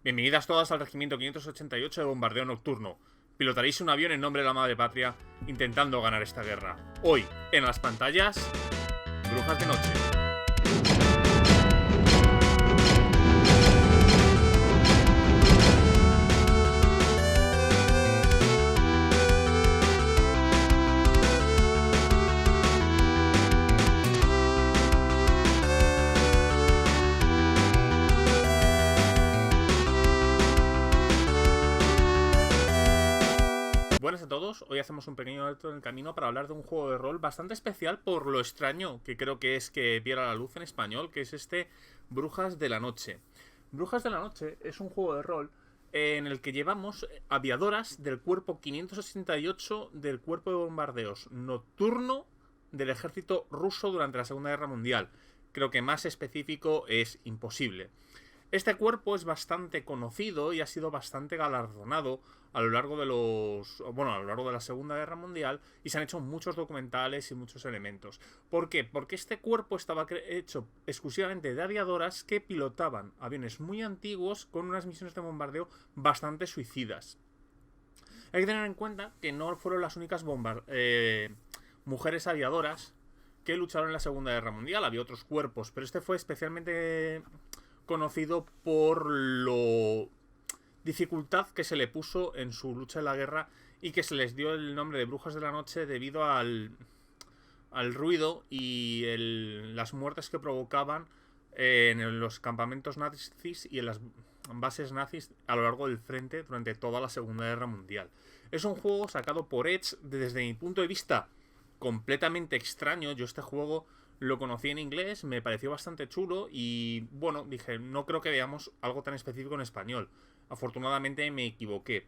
Bienvenidas todas al Regimiento 588 de Bombardeo Nocturno. Pilotaréis un avión en nombre de la madre patria, intentando ganar esta guerra. Hoy, en las pantallas, Brujas de Noche. Buenas a todos, hoy hacemos un pequeño alto en el camino para hablar de un juego de rol bastante especial por lo extraño que creo que es que viera la luz en español, que es este Brujas de la Noche. Brujas de la Noche es un juego de rol en el que llevamos aviadoras del cuerpo 568 del cuerpo de bombardeos nocturno del ejército ruso durante la Segunda Guerra Mundial. Creo que más específico es imposible. Este cuerpo es bastante conocido y ha sido bastante galardonado a lo largo de a lo largo de la Segunda Guerra Mundial, y se han hecho muchos documentales y muchos elementos. ¿Por qué? Porque este cuerpo estaba hecho exclusivamente de aviadoras que pilotaban aviones muy antiguos con unas misiones de bombardeo bastante suicidas. Hay que tener en cuenta que no fueron las únicas mujeres aviadoras que lucharon en la Segunda Guerra Mundial. Había otros cuerpos, pero este fue especialmente conocido por lo dificultad que se le puso en su lucha en la guerra y que se les dio el nombre de Brujas de la Noche debido al ruido y las muertes que provocaban en los campamentos nazis y en las bases nazis a lo largo del frente durante toda la Segunda Guerra Mundial. Es un juego sacado por Edge desde mi punto de vista completamente extraño. Yo este juego lo conocí en inglés, me pareció bastante chulo y bueno, dije, no creo que veamos algo tan específico en español. Afortunadamente me equivoqué.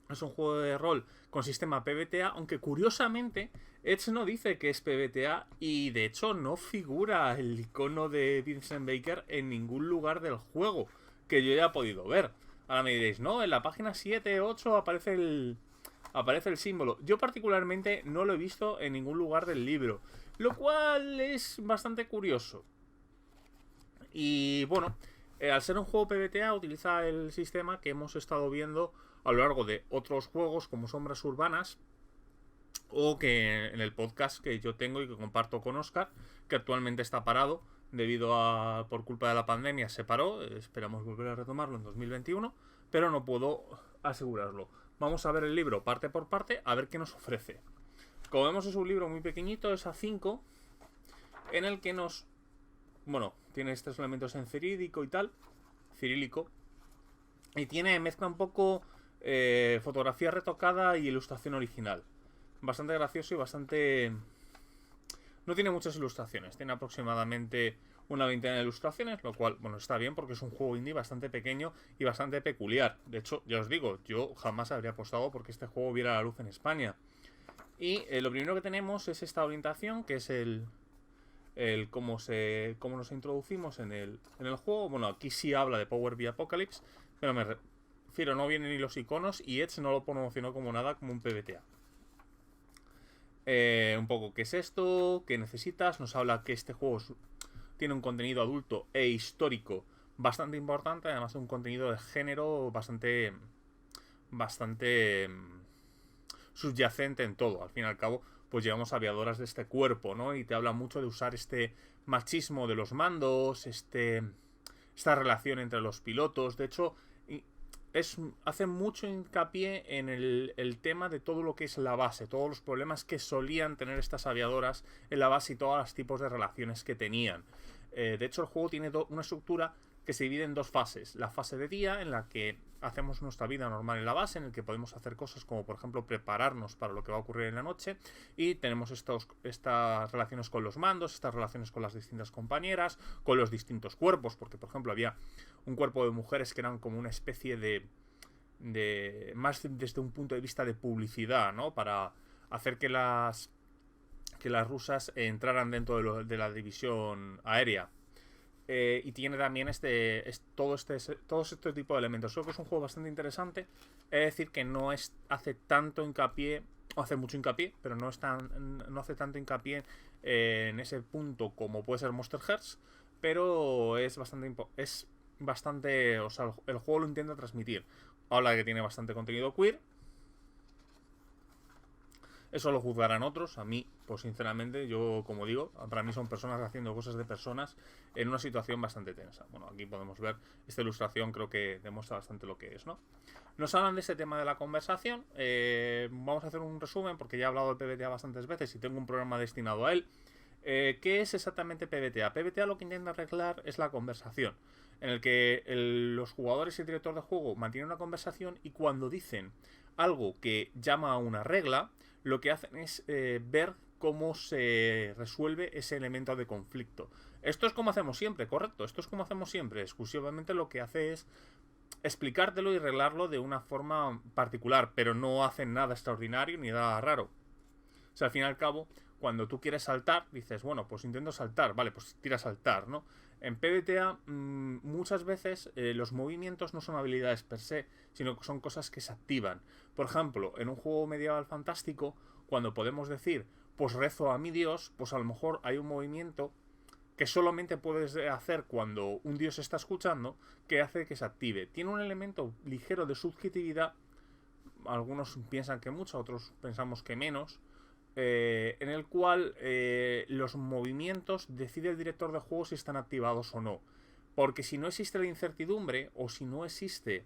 Es un juego de rol con sistema PBTA, aunque curiosamente Edge no dice que es PBTA y de hecho no figura el icono de Vincent Baker en ningún lugar del juego que yo haya podido ver. Ahora me diréis, no, en la página 7, 8 aparece el símbolo. Yo particularmente no lo he visto en ningún lugar del libro, lo cual es bastante curioso. Y bueno, al ser un juego PBTA utiliza el sistema que hemos estado viendo a lo largo de otros juegos como Sombras Urbanas, o que en el podcast que yo tengo y que comparto con Oscar, que actualmente está parado debido a, por culpa de la pandemia se paró. Esperamos volver a retomarlo en 2021, pero no puedo asegurarlo. Vamos a ver el libro parte por parte, a ver qué nos ofrece. Como vemos, es un libro muy pequeñito, es A5, en el que tiene estos elementos en cirílico y tal, cirílico, y mezcla un poco fotografía retocada y ilustración original. Bastante gracioso y bastante... No tiene muchas ilustraciones, tiene aproximadamente una veintena de ilustraciones, lo cual, está bien porque es un juego indie bastante pequeño y bastante peculiar. De hecho, ya os digo, yo jamás habría apostado porque este juego viera la luz en España. Y lo primero que tenemos es esta orientación, que es el cómo nos introducimos en el juego. Bueno, aquí sí habla de Power BI Apocalypse, pero me refiero, no vienen ni los iconos y Edge no lo promocionó como nada, como un PBTA. Un poco qué es esto, qué necesitas. Nos habla que este juego tiene un contenido adulto e histórico bastante importante, además de un contenido de género bastante subyacente en todo. Al fin y al cabo, pues llevamos aviadoras de este cuerpo, ¿no? Y te habla mucho de usar este machismo de los mandos, esta relación entre los pilotos. De hecho, hace mucho hincapié en el tema de todo lo que es la base, todos los problemas que solían tener estas aviadoras en la base y todos los tipos de relaciones que tenían. De hecho, el juego tiene una estructura que se divide en dos fases. La fase de día, en la que hacemos nuestra vida normal en la base, en el que podemos hacer cosas como, por ejemplo, prepararnos para lo que va a ocurrir en la noche, y tenemos estas relaciones con los mandos, estas relaciones con las distintas compañeras, con los distintos cuerpos, porque, por ejemplo, había un cuerpo de mujeres que eran como una especie de más desde un punto de vista de publicidad, ¿no? Para hacer que las rusas entraran dentro de la división aérea. Y tiene también todo este tipo de elementos. Creo que es un juego bastante interesante. Es decir, que no hace tanto hincapié, o hace mucho hincapié, pero no hace tanto hincapié en ese punto como puede ser Monster Hearts, pero es bastante... O sea, el juego lo intenta transmitir. Habla de que tiene bastante contenido queer. Eso lo juzgarán otros. A mí, pues sinceramente, yo, como digo, para mí son personas haciendo cosas de personas en una situación bastante tensa. Bueno, aquí podemos ver esta ilustración, creo que demuestra bastante lo que es, ¿no? Nos hablan de este tema de la conversación. Vamos a hacer un resumen porque ya he hablado de PBTA bastantes veces y tengo un programa destinado a él. ¿Qué es exactamente PBTA? PBTA lo que intenta arreglar es la conversación, en el que los jugadores y el director de juego mantienen una conversación y cuando dicen algo que llama a una regla, lo que hacen es ver cómo se resuelve ese elemento de conflicto. Esto es como hacemos siempre, correcto. Esto es como hacemos siempre. Exclusivamente lo que hace es explicártelo y arreglarlo de una forma particular, pero no hacen nada extraordinario ni nada raro. O sea, al fin y al cabo, cuando tú quieres saltar, dices, bueno, pues intento saltar, vale, pues tira a saltar, ¿no? En PBTA muchas veces los movimientos no son habilidades per se, sino que son cosas que se activan. Por ejemplo, en un juego medieval fantástico, cuando podemos decir, pues rezo a mi dios, pues a lo mejor hay un movimiento que solamente puedes hacer cuando un dios está escuchando, que hace que se active. Tiene un elemento ligero de subjetividad, algunos piensan que mucho, otros pensamos que menos, en el cual los movimientos decide el director de juego si están activados o no. Porque si no existe la incertidumbre o si no existe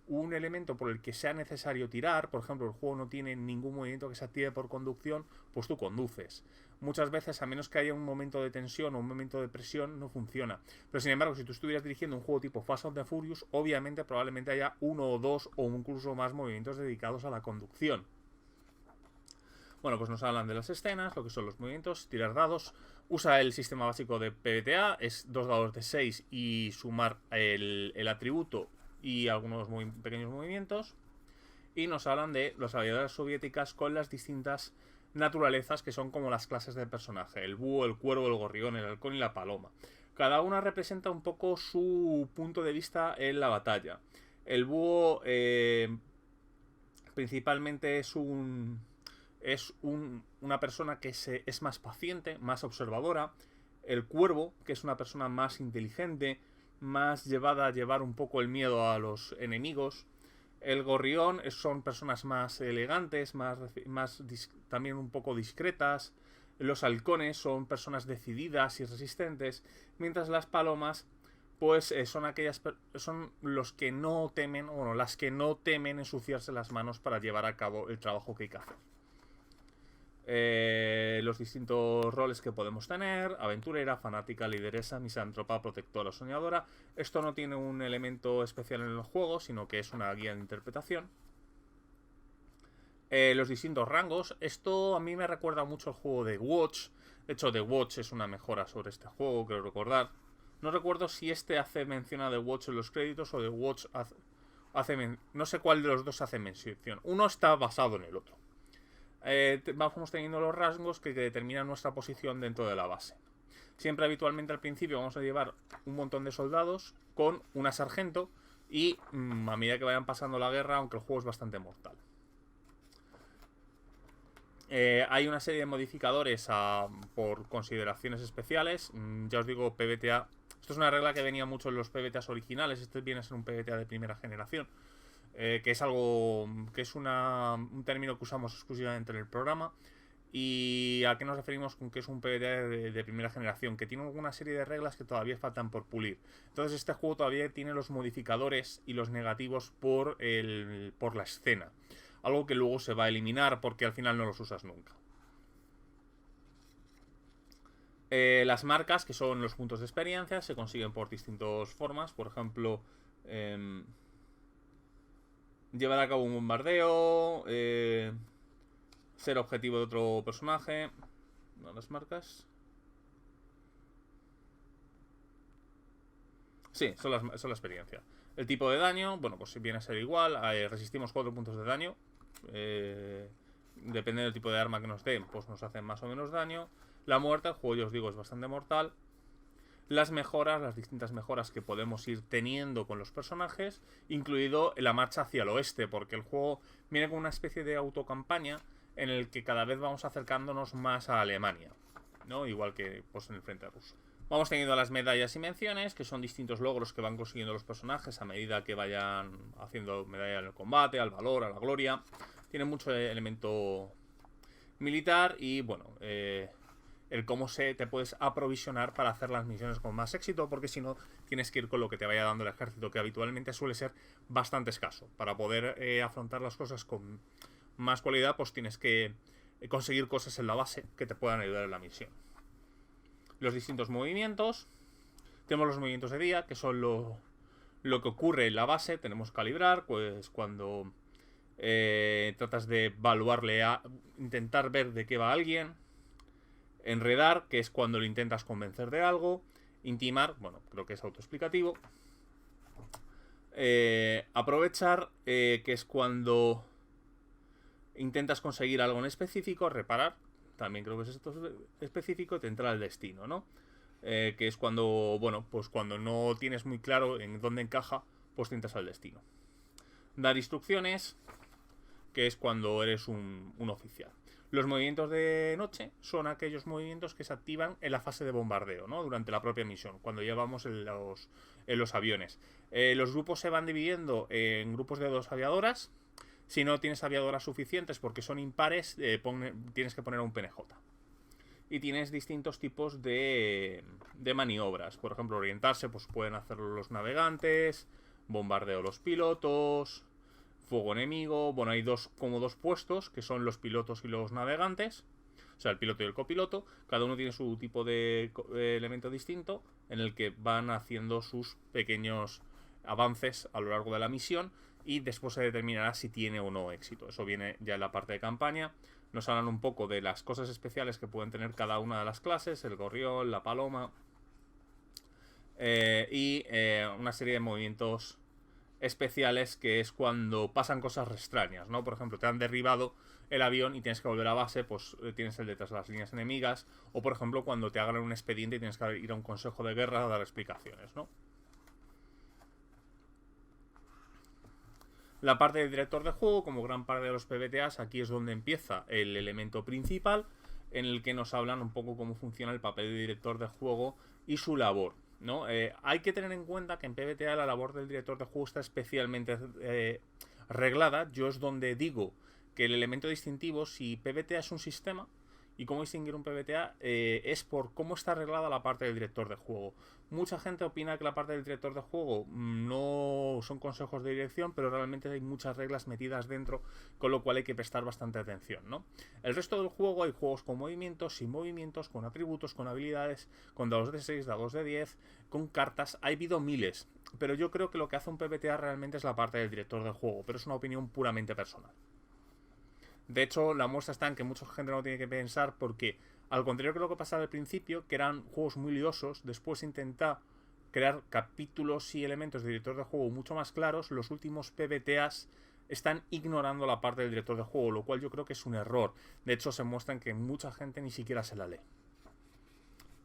un elemento por el que sea necesario tirar, por ejemplo, el juego no tiene ningún movimiento que se active por conducción, pues tú conduces. Muchas veces, a menos que haya un momento de tensión o un momento de presión, no funciona. Pero sin embargo, si tú estuvieras dirigiendo un juego tipo Fast and the Furious, obviamente probablemente haya uno o dos o incluso más movimientos dedicados a la conducción. Bueno, pues nos hablan de las escenas, lo que son los movimientos, tirar dados. Usa el sistema básico de PBTA, es 2 dados de 6 y sumar el atributo y algunos pequeños movimientos. Y nos hablan de las habilidades soviéticas con las distintas naturalezas que son como las clases de personaje: el búho, el cuervo, el gorrión, el halcón y la paloma. Cada una representa un poco su punto de vista en la batalla. El búho principalmente es una persona que es más paciente, más observadora. El cuervo, que es una persona más inteligente, más llevada a llevar un poco el miedo a los enemigos. El gorrión son personas más elegantes, también un poco discretas. Los halcones son personas decididas y resistentes, mientras las palomas pues son los que no temen, bueno, las que no temen ensuciarse las manos para llevar a cabo el trabajo que hay que hacer. Los distintos roles que podemos tener: aventurera, fanática, lideresa, misántropa, protectora, soñadora. Esto no tiene un elemento especial en el juego, sino que es una guía de interpretación. Los distintos rangos. Esto a mí me recuerda mucho al juego de Watch. De hecho, The Watch es una mejora sobre este juego, creo recordar. No recuerdo si este hace mención a The Watch en los créditos o The Watch no sé cuál de los dos hace mención. Uno está basado en el otro. Vamos teniendo los rangos que determinan nuestra posición dentro de la base. Siempre habitualmente al principio vamos a llevar un montón de soldados con una sargento y a medida que vayan pasando la guerra, aunque el juego es bastante mortal. Hay una serie de modificadores por consideraciones especiales. Ya os digo, PBTA. Esto es una regla que venía mucho en los PBTAs originales. Este viene a ser un PBTA de primera generación. Que es algo que es un término que usamos exclusivamente en el programa. ¿Y a qué nos referimos con que es un PBTA de primera generación? Que tiene una serie de reglas que todavía faltan por pulir. Entonces este juego todavía tiene los modificadores y los negativos por la escena. Algo que luego se va a eliminar porque al final no los usas nunca. Las marcas, que son los puntos de experiencia, se consiguen por distintas formas. Por ejemplo, llevar a cabo un bombardeo, ser objetivo de otro personaje. No, las marcas. Sí, son la experiencia. El tipo de daño, bueno, pues viene a ser igual. Resistimos 4 puntos de daño. Depende del tipo de arma que nos den, pues nos hacen más o menos daño. La muerte, el juego, yo os digo, es bastante mortal. Las mejoras, las distintas mejoras que podemos ir teniendo con los personajes, incluido la marcha hacia el oeste, porque el juego viene con una especie de autocampaña en el que cada vez vamos acercándonos más a Alemania, ¿no? Igual que pues en el frente ruso. Vamos teniendo las medallas y menciones, que son distintos logros que van consiguiendo los personajes a medida que vayan haciendo medalla en el combate, al valor, a la gloria. Tiene mucho elemento militar y, bueno, el cómo te puedes aprovisionar para hacer las misiones con más éxito, porque si no, tienes que ir con lo que te vaya dando el ejército, que habitualmente suele ser bastante escaso. Para poder afrontar las cosas con más cualidad, pues tienes que conseguir cosas en la base que te puedan ayudar en la misión. Los distintos movimientos. Tenemos los movimientos de día, que son lo que ocurre en la base. Tenemos calibrar, pues cuando tratas de evaluarle intentar ver de qué va alguien. Enredar, que es cuando lo intentas convencer de algo. Intimar, bueno, creo que es autoexplicativo. Aprovechar, que es cuando intentas conseguir algo en específico. Reparar, también creo que es esto específico. Te entra el destino, ¿no? Que es cuando, bueno, pues cuando no tienes muy claro en dónde encaja, pues te entras al destino. Dar instrucciones, que es cuando eres un oficial. Los movimientos de noche son aquellos movimientos que se activan en la fase de bombardeo, ¿no? Durante la propia misión, cuando ya vamos en los aviones. Los grupos se van dividiendo en grupos de 2 aviadoras. Si no tienes aviadoras suficientes porque son impares, tienes que poner un PNJ. Y tienes distintos tipos de maniobras. Por ejemplo, orientarse, pues pueden hacerlo los navegantes, bombardeo los pilotos, fuego enemigo. Bueno, hay dos puestos, que son los pilotos y los navegantes. O sea, el piloto y el copiloto. Cada uno tiene su tipo de elemento distinto, en el que van haciendo sus pequeños avances a lo largo de la misión. Y después se determinará si tiene o no éxito. Eso viene ya en la parte de campaña. Nos hablan un poco de las cosas especiales que pueden tener cada una de las clases. El gorrión, la paloma. Y una serie de movimientos especiales, que es cuando pasan cosas extrañas, ¿no? Por ejemplo, te han derribado el avión y tienes que volver a base, pues tienes el detrás de las líneas enemigas. O por ejemplo, cuando te hagan un expediente y tienes que ir a un consejo de guerra a dar explicaciones, ¿no? La parte del director de juego, como gran parte de los PBTAs, aquí es donde empieza el elemento principal, en el que nos hablan un poco cómo funciona el papel de director de juego y su labor, ¿no? Hay que tener en cuenta que en PBTA la labor del director de juego está especialmente reglada. Yo es donde digo que el elemento distintivo, si PBTA es un sistema, y cómo distinguir un PBTA, es por cómo está arreglada la parte del director de juego. Mucha gente opina que la parte del director de juego no son consejos de dirección, pero realmente hay muchas reglas metidas dentro, con lo cual hay que prestar bastante atención, ¿no? El resto del juego hay juegos con movimientos, sin movimientos, con atributos, con habilidades, con dados de 6, dados de 10, con cartas. Ha habido miles, pero yo creo que lo que hace un PBTA realmente es la parte del director de juego, pero es una opinión puramente personal. De hecho, la muestra está en que mucha gente no tiene que pensar, porque al contrario que lo que pasaba al principio, que eran juegos muy liosos, después intenta crear capítulos y elementos de director de juego mucho más claros. Los últimos PBTAs están ignorando la parte del director de juego, lo cual yo creo que es un error. De hecho, se muestran que mucha gente ni siquiera se la lee.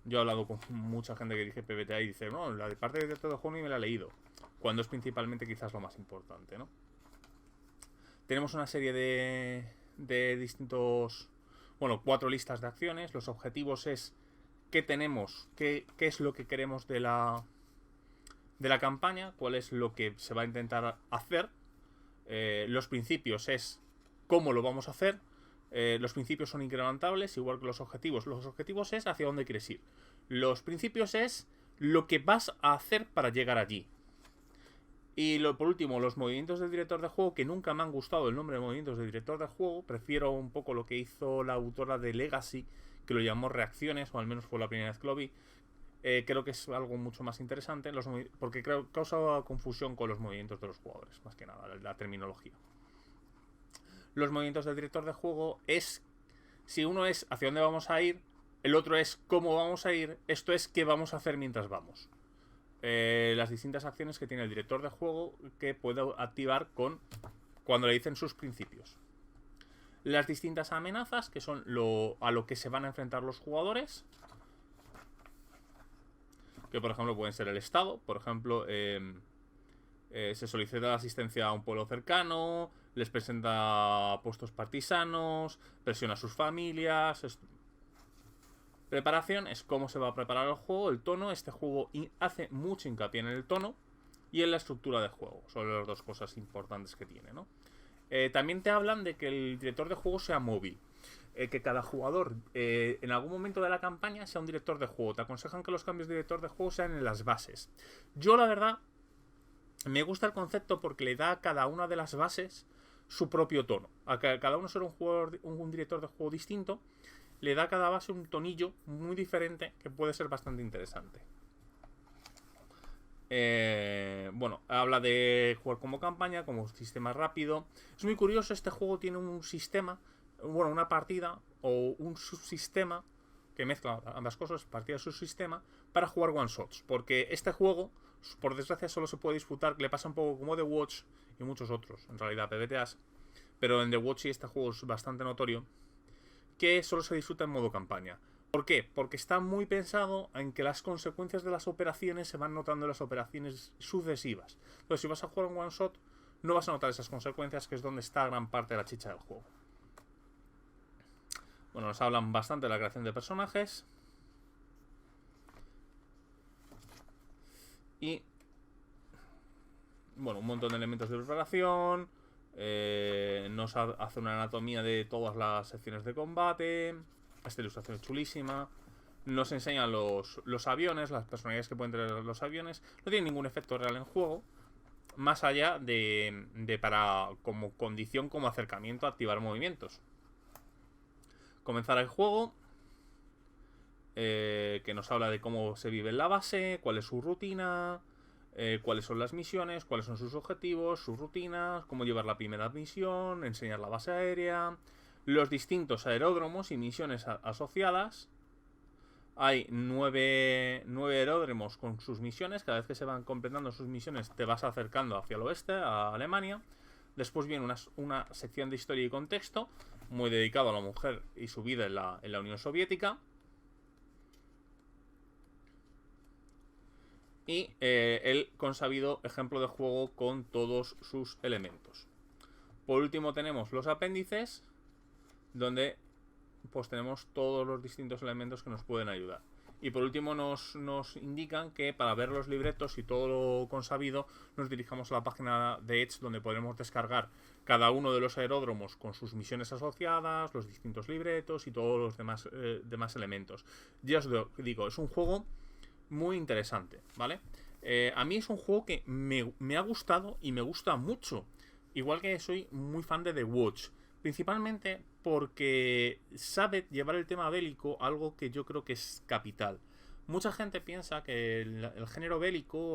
Yo he hablado con mucha gente que dice PBTA y dice, no, la parte del director de juego ni me la he leído, cuando es principalmente quizás lo más importante, ¿no? Tenemos una serie de distintos, bueno, 4 listas de acciones. Los objetivos es qué tenemos, qué es lo que queremos de la campaña, cuál es lo que se va a intentar hacer. Los principios es cómo lo vamos a hacer. Los principios son incrementables, igual que los objetivos. Los objetivos es hacia dónde quieres ir. Los principios es lo que vas a hacer para llegar allí. Y por último, los movimientos del director de juego, que nunca me han gustado el nombre de movimientos del director de juego. Prefiero un poco lo que hizo la autora de Legacy, que lo llamó reacciones, o al menos fue la primera vez que lo vi. Creo que es algo mucho más interesante, porque creo que causa confusión con los movimientos de los jugadores, más que nada, la terminología. Los movimientos del director de juego es, si uno es hacia dónde vamos a ir, el otro es cómo vamos a ir, esto es qué vamos a hacer mientras vamos. Las distintas acciones que tiene el director de juego, que puede activar cuando le dicen sus principios. Las distintas amenazas, que son a lo que se van a enfrentar los jugadores, que por ejemplo pueden ser el Estado. Por ejemplo, se solicita la asistencia a un pueblo cercano, les presenta puestos partisanos, presiona a sus familias, Preparación es cómo se va a preparar el juego, el tono. Este juego hace mucho hincapié en el tono y en la estructura de juego. Son las dos cosas importantes que tiene, ¿no? También te hablan de que el director de juego sea móvil. Que cada jugador en algún momento de la campaña sea un director de juego. Te aconsejan que los cambios de director de juego sean en las bases. Yo, la verdad, me gusta el concepto porque le da a cada una de las bases su propio tono. A cada uno ser un director de juego distinto, le da a cada base un tonillo muy diferente que puede ser bastante interesante. Bueno, habla de jugar como campaña, como sistema rápido. Es muy curioso, este juego tiene un sistema, bueno, una partida o un subsistema que mezcla ambas cosas, partida y subsistema, para jugar one shots. Porque este juego, por desgracia, solo se puede disfrutar, que le pasa un poco como The Watch y muchos otros, en realidad PBTAs. Pero en The Watch y este juego es bastante notorio que solo se disfruta en modo campaña. ¿Por qué? Porque está muy pensado en que las consecuencias de las operaciones se van notando en las operaciones sucesivas. Entonces, si vas a jugar un one shot, no vas a notar esas consecuencias, que es donde está gran parte de la chicha del juego. Bueno, nos hablan bastante de la creación de personajes. Y bueno, un montón de elementos de preparación. Nos hace una anatomía de todas las secciones de combate. Esta ilustración es chulísima. Nos enseña los aviones, las personalidades que pueden tener los aviones. No tiene ningún efecto real en juego, más allá de para como condición, como acercamiento a activar movimientos. Comenzar el juego, que nos habla de cómo se vive en la base, cuál es su rutina, cuáles son las misiones, cuáles son sus objetivos, sus rutinas, cómo llevar la primera misión, enseñar la base aérea, los distintos aeródromos y misiones asociadas. Hay 9 aeródromos con sus misiones. Cada vez que se van completando sus misiones te vas acercando hacia el oeste, a Alemania. Después viene una sección de historia y contexto, muy dedicado a la mujer y su vida en la Unión Soviética. Y el consabido ejemplo de juego con todos sus elementos. Por último tenemos los apéndices, donde pues tenemos todos los distintos elementos que nos pueden ayudar. Y por último nos indican que para ver los libretos y todo lo consabido nos dirijamos a la página de Edge, donde podremos descargar cada uno de los aeródromos con sus misiones asociadas, los distintos libretos y todos los demás elementos. Ya os digo, es un juego muy interesante, ¿vale? A mí es un juego que me ha gustado y me gusta mucho. Igual que soy muy fan de The Watch. Principalmente porque sabe llevar el tema bélico, algo que yo creo que es capital. Mucha gente piensa que el género bélico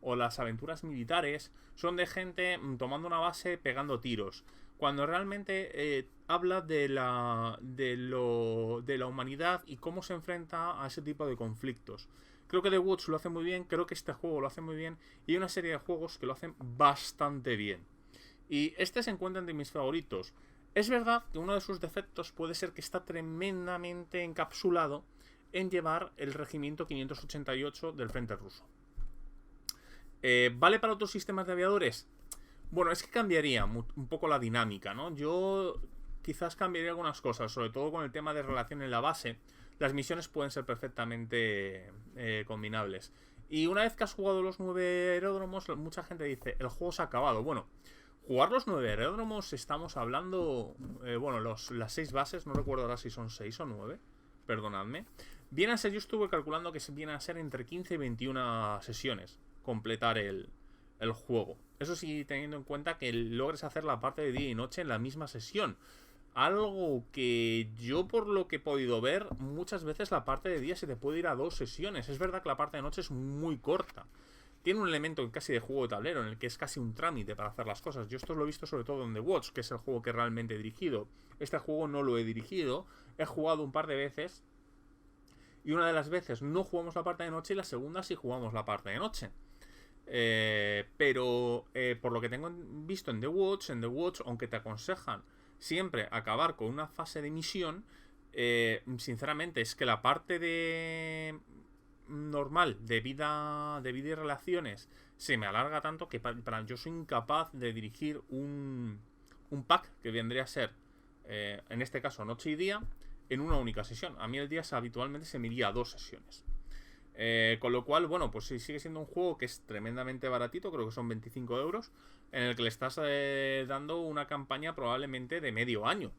o las aventuras militares son de gente tomando una base pegando tiros, cuando realmente habla de la humanidad y cómo se enfrenta a ese tipo de conflictos. Creo que The Watch lo hace muy bien, creo que este juego lo hace muy bien y hay una serie de juegos que lo hacen bastante bien. Y este se encuentra entre mis favoritos. Es verdad que uno de sus defectos puede ser que está tremendamente encapsulado en llevar el regimiento 588 del frente ruso. ¿Vale para otros sistemas de aviadores? Bueno, es que cambiaría un poco la dinámica, ¿no? Yo quizás cambiaría algunas cosas, sobre todo con el tema de relación en la base. Las misiones pueden ser perfectamente combinables. Y una vez que has jugado los 9 aeródromos, mucha gente dice, el juego se ha acabado. Bueno, jugar los 9 aeródromos, estamos hablando... bueno, las 6 bases, no recuerdo ahora si son 6 o 9, perdonadme. Viene a ser, yo estuve calculando que viene a ser entre 15 y 21 sesiones completar el juego. Eso sí, teniendo en cuenta que logres hacer la parte de día y noche en la misma sesión. Algo que yo, por lo que he podido ver, muchas veces la parte de día se te puede ir a 2 sesiones. Es verdad que la parte de noche es muy corta. Tiene un elemento casi de juego de tablero, en el que es casi un trámite para hacer las cosas. Yo esto lo he visto sobre todo en The Watch, que es el juego que realmente he dirigido. Este juego no lo he dirigido, he jugado un par de veces. Y una de las veces no jugamos la parte de noche y la segunda sí jugamos la parte de noche. Pero por lo que tengo visto en The Watch, aunque te aconsejan siempre acabar con una fase de misión, sinceramente es que la parte de normal de vida y relaciones se me alarga tanto que yo soy incapaz de dirigir un pack que vendría a ser en este caso noche y día, en una única sesión. A mí el día habitualmente se me iría a 2 sesiones. Con lo cual, bueno, pues sí, sigue siendo un juego que es tremendamente baratito, creo que son 25 euros, en el que le estás dando una campaña probablemente de medio año.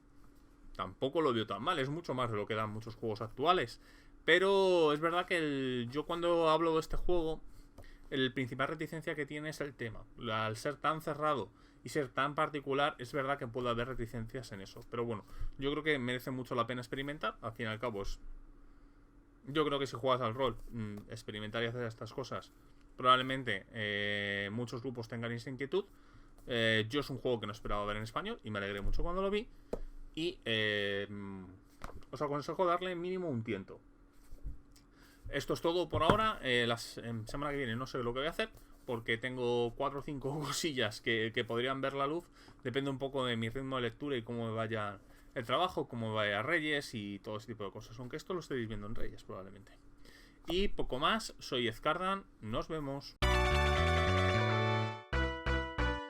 Tampoco lo veo tan mal, es mucho más de lo que dan muchos juegos actuales. Pero es verdad que yo cuando hablo de este juego, el principal reticencia que tiene es el tema. Al ser tan cerrado y ser tan particular, es verdad que puede haber reticencias en eso. Pero bueno, yo creo que merece mucho la pena experimentar. Al fin y al cabo, yo creo que si juegas al rol, experimentar y hacer estas cosas, probablemente muchos grupos tengan esa inquietud. Yo es un juego que no esperaba ver en español y me alegré mucho cuando lo vi. Y os aconsejo darle mínimo un tiento. Esto es todo por ahora. La semana que viene no sé lo que voy a hacer, porque tengo 4 o 5 cosillas que podrían ver la luz. Depende un poco de mi ritmo de lectura y cómo me vaya el trabajo, cómo me vaya Reyes y todo ese tipo de cosas. Aunque esto lo estaréis viendo en Reyes probablemente. Y poco más. Soy Ezcardan. Nos vemos.